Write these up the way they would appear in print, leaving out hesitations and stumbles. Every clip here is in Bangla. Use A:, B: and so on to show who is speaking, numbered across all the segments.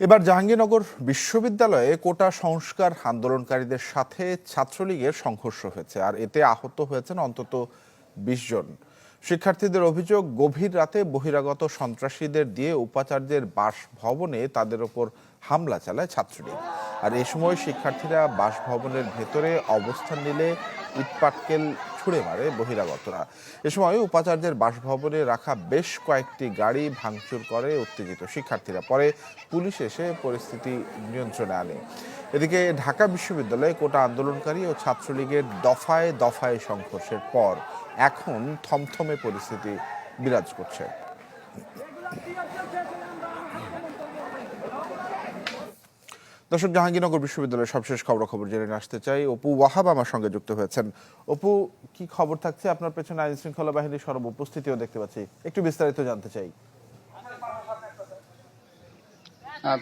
A: এবার জাহাঙ্গীরনগর বিশ্ববিদ্যালয়ে কোটা সংস্কার আন্দোলনকারীদের সাথে ছাত্রলীগের সংঘর্ষ হয়েছে, আর এতে আহত হয়েছেন অন্তত ২০ জন। শিক্ষার্থীদের অভিযোগ, গভীর রাতে বহিরাগত সন্ত্রাসীদের দিয়ে উপাচার্যের বাসভবনে তাদের ওপর হামলা চালায় ছাত্রলীগ। আর এ সময় শিক্ষার্থীরা বাসভবনের ভেতরে অবস্থান নিলে ইটপাটকেল ছুড়ে মারে বহিরাগতরা। এ সময় উপাচার্যের বাসভবনে রাখা বেশ কয়েকটি গাড়ি ভাঙচুর করে উত্তেজিত শিক্ষার্থীরা। পরে পুলিশ এসে পরিস্থিতি নিয়ন্ত্রণে আনে। এদিকে ঢাকা বিশ্ববিদ্যালয়ে কোটা আন্দোলনকারী ও ছাত্রলীগের দফায় দফায় সংঘর্ষের পর এখন থমথমে পরিস্থিতি বিরাজ করছে। দর্শক, জাহাঙ্গীরনগর বিশ্ববিদ্যালয়ের সবশেষ খবর জেনে আসতে চাই। অপু ওয়াহাব আমার সঙ্গে যুক্ত হয়েছেন। অপু, কি খবর থাকছে? আপনার পেছনে আইন শৃঙ্খলা বাহিনীর সরব উপস্থিতিও দেখতে পাচ্ছি, একটু বিস্তারিত জানতে চাই।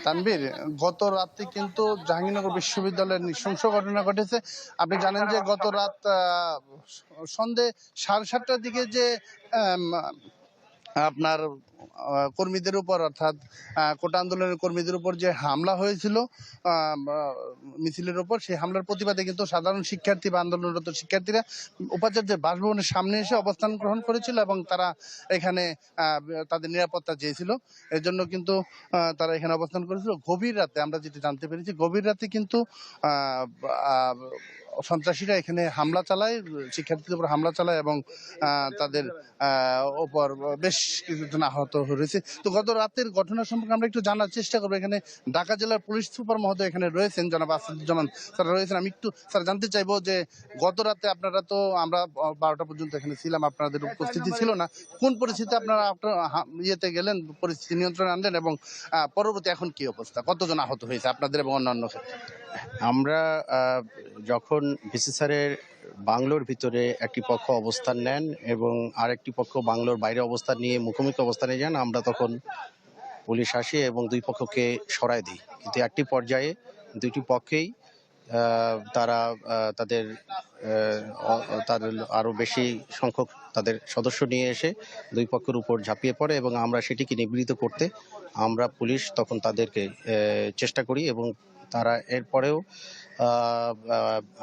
B: তানভীর, গত রাতে কিন্তু জাহাঙ্গীরনগর বিশ্ববিদ্যালয়ের নৃশংস ঘটনা ঘটেছে। আপনি জানেন যে গত রাত সন্ধে 7:30টার দিকে যে আপনার কর্মীদের উপর, অর্থাৎ কোটা আন্দোলনের কর্মীদের উপর যে হামলা হয়েছিল মিছিলের উপর, সেই হামলার প্রতিবাদে কিন্তু সাধারণ শিক্ষার্থী বা আন্দোলনরত শিক্ষার্থীরা উপাচার্যের বাসভবনের সামনে এসে অবস্থান গ্রহণ করেছিল এবং তারা এখানে তাদের নিরাপত্তা চেয়েছিল। এর জন্য কিন্তু তারা এখানে অবস্থান করেছিল। গভীর রাতে আমরা যেটা জানতে পেরেছি, গভীর রাতে কিন্তু সন্ত্রাসীরা এখানে হামলা চালায়, শিক্ষার্থীদের উপর হামলা চালায় এবং তাদের ওপর বেশ কিছুজন আহত হয়েছে। তো গত রাতের ঘটনা সম্পর্কে আমরা একটু জানার চেষ্টা করবো। এখানে ঢাকা জেলার পুলিশ সুপার মহোদয় এখানে রয়েছেন, জনাব আসাদুজ্জামান স্যার রয়েছেন। আমি একটু স্যার জানতে চাইবো যে গত রাতে আপনারা তো, আমরা 12টা পর্যন্ত এখানে ছিলাম, আপনাদের উপস্থিতি ছিল না, কোন পরিস্থিতি আপনারা ইয়েতে গেলেন, পরিস্থিতি নিয়ন্ত্রণে আনলেন এবং পরবর্তী এখন কি অবস্থা, কতজন আহত হয়েছে আপনাদের এবং অন্যান্য ক্ষেত্রে?
C: আমরা যখন ভিসি স্যারের বাংলোর ভিতরে একটি পক্ষ অবস্থান নেন এবং আরেকটি পক্ষ বাংলোর বাইরে অবস্থান নিয়ে মুখোমুখি অবস্থানে যান, আমরা তখন পুলিশ আসি এবং দুই পক্ষকে সরায় দিই। কিন্তু একটি পর্যায়ে দুইটি পক্ষেই তারা তাদের আরো বেশি সংখ্যক তাদের সদস্য নিয়ে এসে দুই পক্ষের উপর ঝাঁপিয়ে পড়ে এবং আমরা সেটিকে নিবৃত করতে আমরা পুলিশ তখন তাদেরকে চেষ্টা করি এবং তারা এরপরেও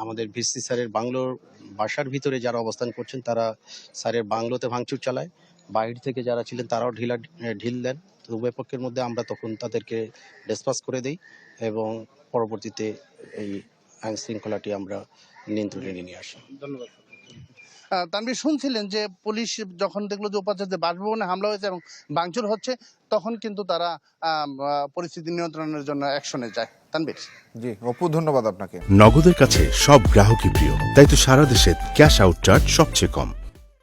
C: আমাদের ভিসি স্যারের বাংলোর বাসার ভিতরে যারা অবস্থান করছেন তারা স্যারের বাংলোতে ভাঙচুর চালায়। বাইরে থেকে যারা ছিলেন তারাও ঢিল দেন। তো উভয় পক্ষের মধ্যে আমরা তখন তাদেরকে ডিসপাস করে দিই এবং পরবর্তীতে এই আইন শৃঙ্খলাটি আমরা নিয়ন্ত্রণে নিয়ে আসি।
B: ধন্যবাদ। তানভীর, শুনছিলেন যে পুলিশ যখন দেখলো যে উপাচার্যের বাসভবনে হামলা হয়েছে এবং ভাঙচুর হচ্ছে, তখন কিন্তু তারা পরিস্থিতি নিয়ন্ত্রণের জন্য অ্যাকশনে যায়। তানভীর।
A: জি অপু, ধন্যবাদ আপনাকে।
D: নগদের কাছে সব গ্রাহকই প্রিয়, তাই তো সারা দেশে ক্যাশ আউট চার্জ সবচেয়ে কম।